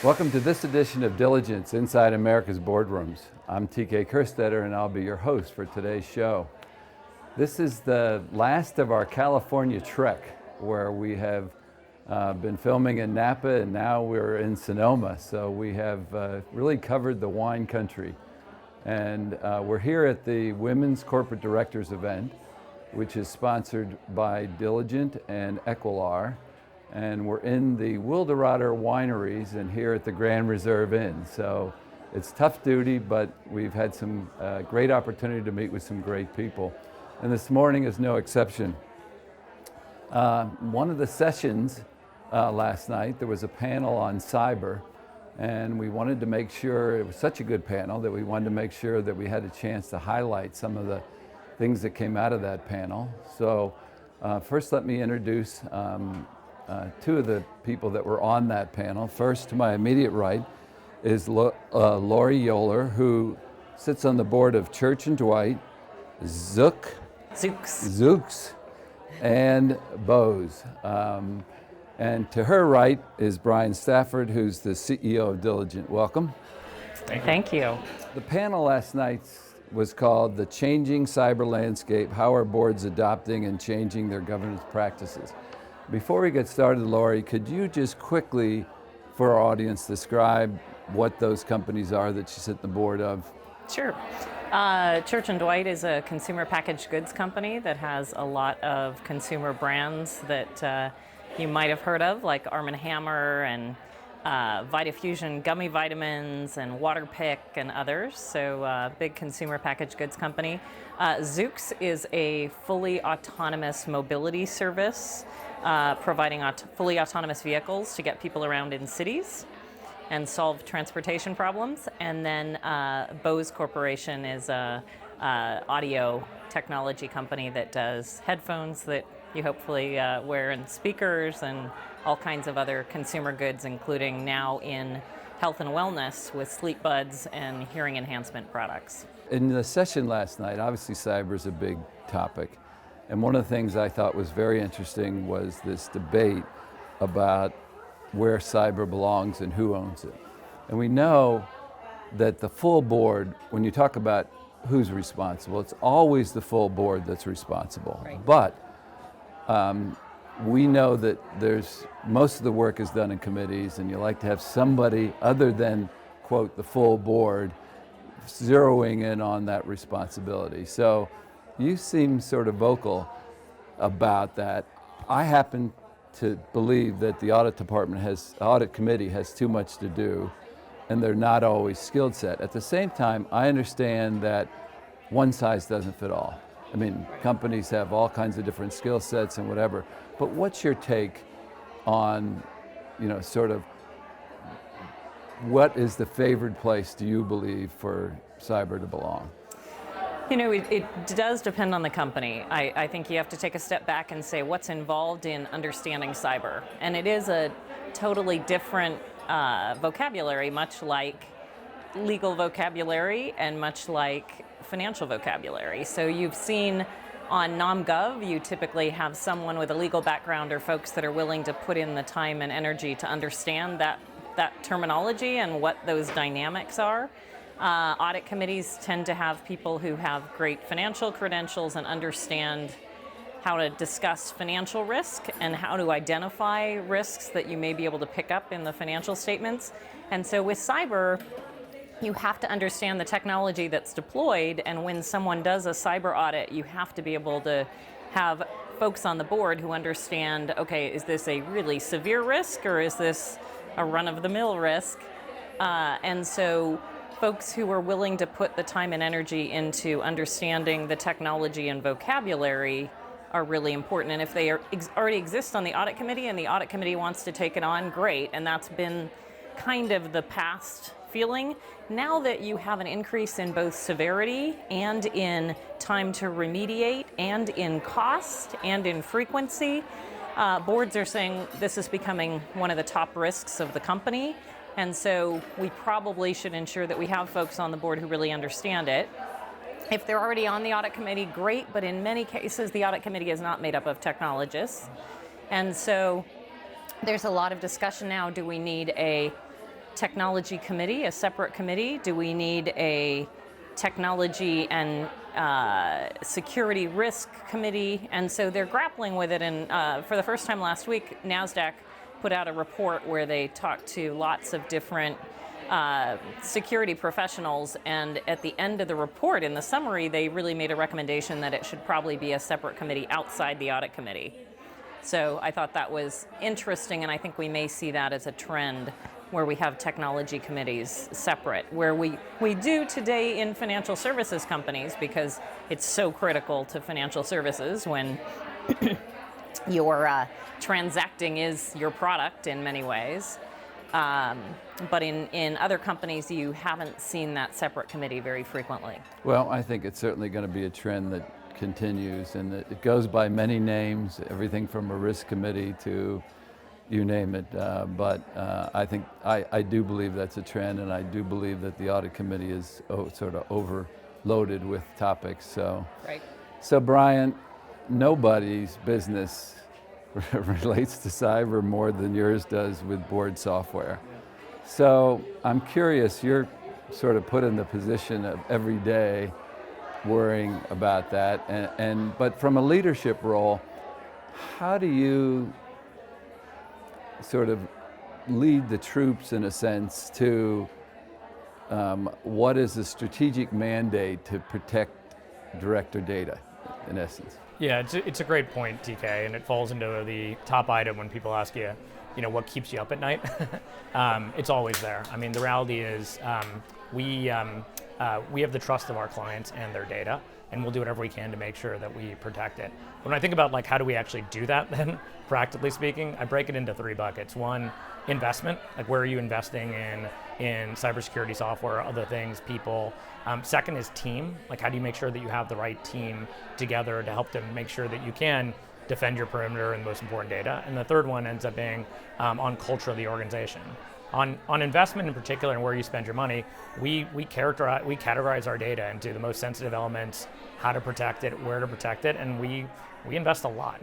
Welcome to this edition of Diligence Inside America's Boardrooms. I'm TK Kerstetter and I'll be your host for today's show. This is the last of our California trek where we have been filming in Napa and now we're in Sonoma. So we have really covered the wine country. And we're here at the Women's Corporate Directors event, which is sponsored by Diligent and Equilar. And we're in the Wilderada wineries and here at the Grand Reserve Inn. So it's tough duty, but we've had some great opportunity to meet with some great people. And this morning is no exception. One of the sessions last night, there was a panel on cyber, and we wanted to make sure, it was such a good panel that we wanted to make sure that we had a chance to highlight some of the things that came out of that panel. So first let me introduce two of the people that were on that panel. First, to my immediate right, is Laurie Yoler, who sits on the board of Church Dwight, Zoox, and Bose. And to her right is Brian Stafford, who's the CEO of Diligent. Welcome. Thank you. The panel last night was called The Changing Cyber Landscape, How Are Boards Adopting and Changing Their Governance Practices? Before we get started, Laurie, could you just quickly, for our audience, describe what those companies are that you sit on the board of? Sure. Church Dwight is a consumer packaged goods company that has a lot of consumer brands that you might have heard of, like Arm & Hammer and VitaFusion gummy vitamins and Waterpik and others. So big consumer packaged goods company. Zoox is a fully autonomous mobility service providing fully autonomous vehicles to get people around in cities and solve transportation problems. And then Bose Corporation is a audio technology company that does headphones that you hopefully wear, and speakers and all kinds of other consumer goods, including now in health and wellness with sleep buds and hearing enhancement products. In the session last night, obviously cyber is a big topic. And one of the things I thought was very interesting was this debate about where cyber belongs and who owns it. And we know that the full board, when you talk about who's responsible, it's always the full board that's responsible. Right. But we know that most of the work is done in committees, and you like to have somebody other than, quote, the full board zeroing in on that responsibility. So you seem sort of vocal about that. I happen to believe that the audit committee has too much to do, and they're not always skilled set. At the same time, I understand that one size doesn't fit all. I mean, companies have all kinds of different skill sets and whatever, but what's your take on, sort of what is the favored place, do you believe, for cyber to belong? It does depend on the company. I think you have to take a step back and say what's involved in understanding cyber. And it is a totally different vocabulary, much like legal vocabulary and much like financial vocabulary. So you've seen on NomGov, you typically have someone with a legal background or folks that are willing to put in the time and energy to understand that terminology and what those dynamics are. Audit committees tend to have people who have great financial credentials and understand how to discuss financial risk and how to identify risks that you may be able to pick up in the financial statements. And so with cyber, you have to understand the technology that's deployed, and when someone does a cyber audit, you have to be able to have folks on the board who understand, okay, is this a really severe risk or is this a run-of-the-mill risk? And so folks who are willing to put the time and energy into understanding the technology and vocabulary are really important. And if they already exist on the audit committee and the audit committee wants to take it on, great. And that's been kind of the past feeling. Now that you have an increase in both severity and in time to remediate and in cost and in frequency, boards are saying this is becoming one of the top risks of the company. And so we probably should ensure that we have folks on the board who really understand it. If they're already on the audit committee, great, but in many cases, the audit committee is not made up of technologists. And so there's a lot of discussion now, do we need a technology committee, a separate committee? Do we need a technology and security risk committee? And so they're grappling with it. And for the first time last week, NASDAQ put out a report where they talked to lots of different security professionals, and at the end of the report, in the summary, they really made a recommendation that it should probably be a separate committee outside the audit committee. So I thought that was interesting, and I think we may see that as a trend where we have technology committees separate, where we do today in financial services companies, because it's so critical to financial services when your transacting is your product in many ways. But in other companies, you haven't seen that separate committee very frequently. Well, I think it's certainly going to be a trend that continues, and it goes by many names, everything from a risk committee to you name it. But I think I do believe that's a trend, and I do believe that the audit committee is sort of overloaded with topics. So, right. So Brian, nobody's business relates to cyber more than yours does with board software. So I'm curious, you're sort of put in the position of every day worrying about that, but from a leadership role, how do you sort of lead the troops in a sense to what is the strategic mandate to protect director data in essence? Yeah, it's a great point, TK, and it falls into the top item when people ask you, what keeps you up at night? It's always there. I mean, the reality is we have the trust of our clients and their data, and we'll do whatever we can to make sure that we protect it. When I think about how do we actually do that then, practically speaking, I break it into 3 buckets. One, investment, like where are you investing in cybersecurity software, other things, people. Second is team, like how do you make sure that you have the right team together to help them make sure that you can defend your perimeter and the most important data. And the third one ends up being on culture of the organization. On investment in particular and where you spend your money, we categorize our data into the most sensitive elements, how to protect it, where to protect it, and we invest a lot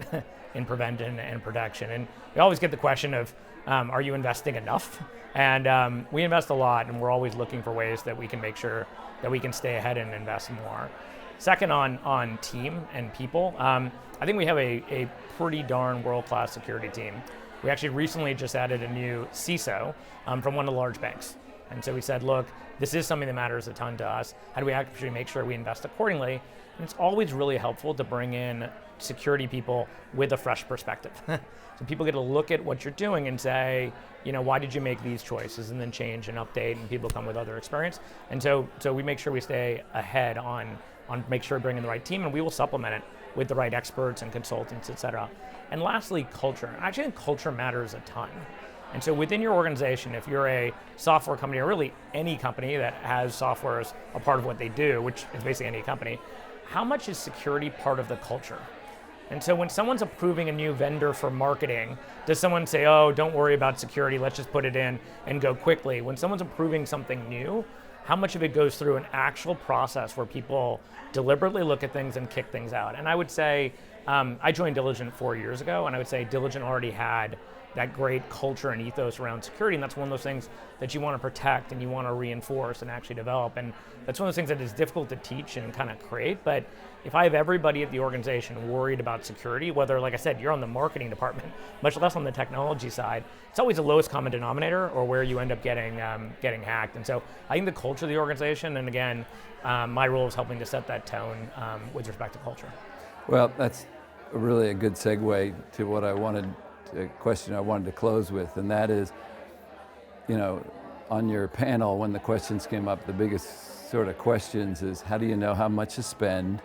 in prevention and protection. And we always get the question of, are you investing enough? And we invest a lot, and we're always looking for ways that we can make sure that we can stay ahead and invest more. Second, on team and people, I think we have a pretty darn world-class security team. We actually recently just added a new CISO from one of the large banks. And so we said, look, this is something that matters a ton to us. How do we actually make sure we invest accordingly? And it's always really helpful to bring in security people with a fresh perspective. So people get to look at what you're doing and say, why did you make these choices, and then change and update, and people come with other experience. And so we make sure we stay ahead on make sure we bring in the right team, and we will supplement it with the right experts and consultants, et cetera. And lastly, culture. I actually think culture matters a ton. And so within your organization, if you're a software company, or really any company that has software as a part of what they do, which is basically any company, how much is security part of the culture? And so when someone's approving a new vendor for marketing, does someone say, oh, don't worry about security, let's just put it in and go quickly? When someone's approving something new, how much of it goes through an actual process where people deliberately look at things and kick things out? And I would say, I joined Diligent 4 years ago, and I would say Diligent already had that great culture and ethos around security, and that's one of those things that you want to protect and you want to reinforce and actually develop. And that's one of those things that is difficult to teach and kind of create, but if I have everybody at the organization worried about security, whether, like I said, you're on the marketing department, much less on the technology side, it's always the lowest common denominator or where you end up getting hacked. And so I think the culture of the organization, and again, my role is helping to set that tone with respect to culture. Well, that's really a good segue to what I wanted, a question I wanted to close with, and that is, on your panel, when the questions came up, the biggest sort of questions is, how do you know how much to spend?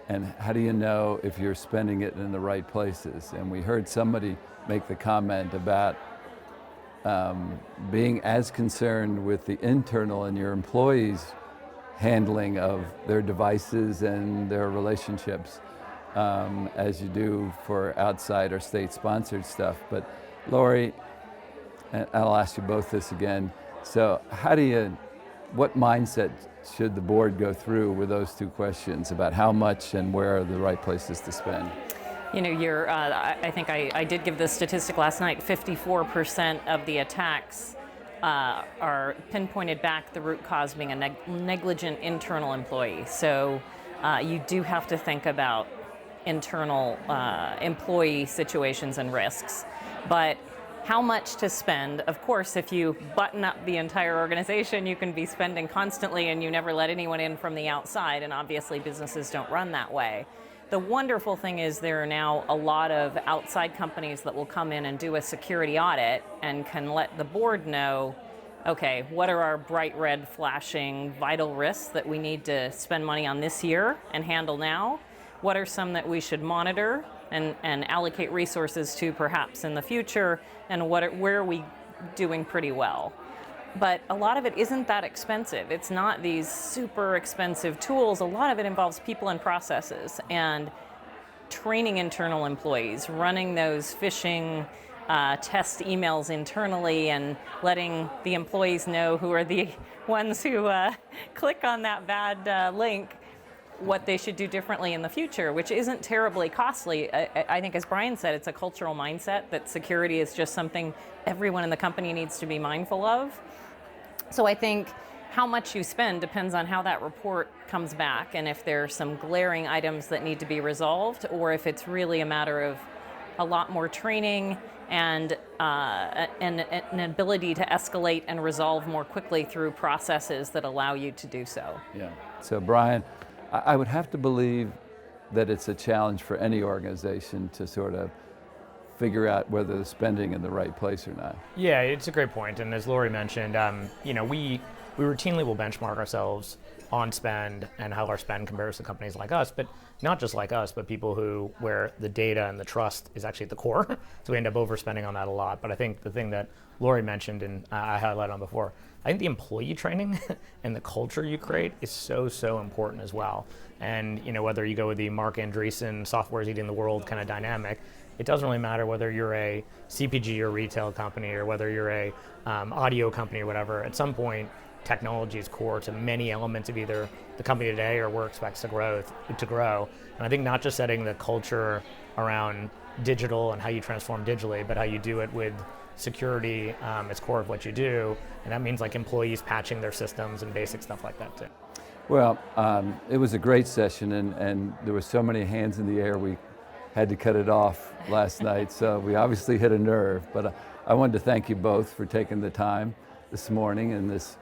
And how do you know if you're spending it in the right places? And we heard somebody make the comment about being as concerned with the internal and your employees' handling of their devices and their relationships as you do for outside or state-sponsored stuff. But Laurie, and I'll ask you both this again. So what mindset should the board go through with those two questions about how much and where are the right places to spend? I think I did give the statistic last night, 54% of the attacks are pinpointed back, the root cause being a negligent internal employee. So you do have to think about internal employee situations and risks. But how much to spend? Of course, if you button up the entire organization, you can be spending constantly and you never let anyone in from the outside, and obviously businesses don't run that way. The wonderful thing is there are now a lot of outside companies that will come in and do a security audit and can let the board know, okay, what are our bright red flashing vital risks that we need to spend money on this year and handle now? What are some that we should monitor and allocate resources to perhaps in the future, and where are we doing pretty well? But a lot of it isn't that expensive. It's not these super expensive tools. A lot of it involves people and processes and training internal employees, running those phishing test emails internally and letting the employees know who are the ones who click on that bad link, what they should do differently in the future, which isn't terribly costly. I think, as Brian said, it's a cultural mindset that security is just something everyone in the company needs to be mindful of. So I think how much you spend depends on how that report comes back and if there are some glaring items that need to be resolved, or if it's really a matter of a lot more training and an ability to escalate and resolve more quickly through processes that allow you to do so. Yeah. So Brian, I would have to believe that it's a challenge for any organization to sort of figure out whether they're spending in the right place or not. Yeah, it's a great point. And as Laurie mentioned, we routinely will benchmark ourselves on spend and how our spend compares to companies like us, but not just like us, but people where the data and the trust is actually at the core. So we end up overspending on that a lot. But I think the thing that Laurie mentioned and I highlighted on before, I think the employee training and the culture you create is so important as well. And whether you go with the Mark Andreessen software is eating the world kind of dynamic, it doesn't really matter whether you're a CPG or retail company or whether you're a audio company or whatever. At some point, technology is core to many elements of either the company today or where it expects to grow. And I think not just setting the culture around digital and how you transform digitally, but how you do it with security as core of what you do. And that means like employees patching their systems and basic stuff like that too. Well, it was a great session, and there were so many hands in the air we had to cut it off last night, so we obviously hit a nerve. But I wanted to thank you both for taking the time this morning in this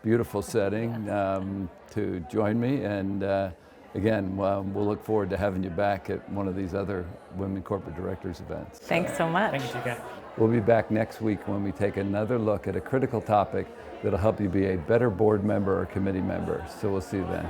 beautiful setting to join me. And again, we'll look forward to having you back at one of these other Women Corporate Directors events. Thanks so much. Thank you, TK. We'll be back next week when we take another look at a critical topic that'll help you be a better board member or committee member. So we'll see you then.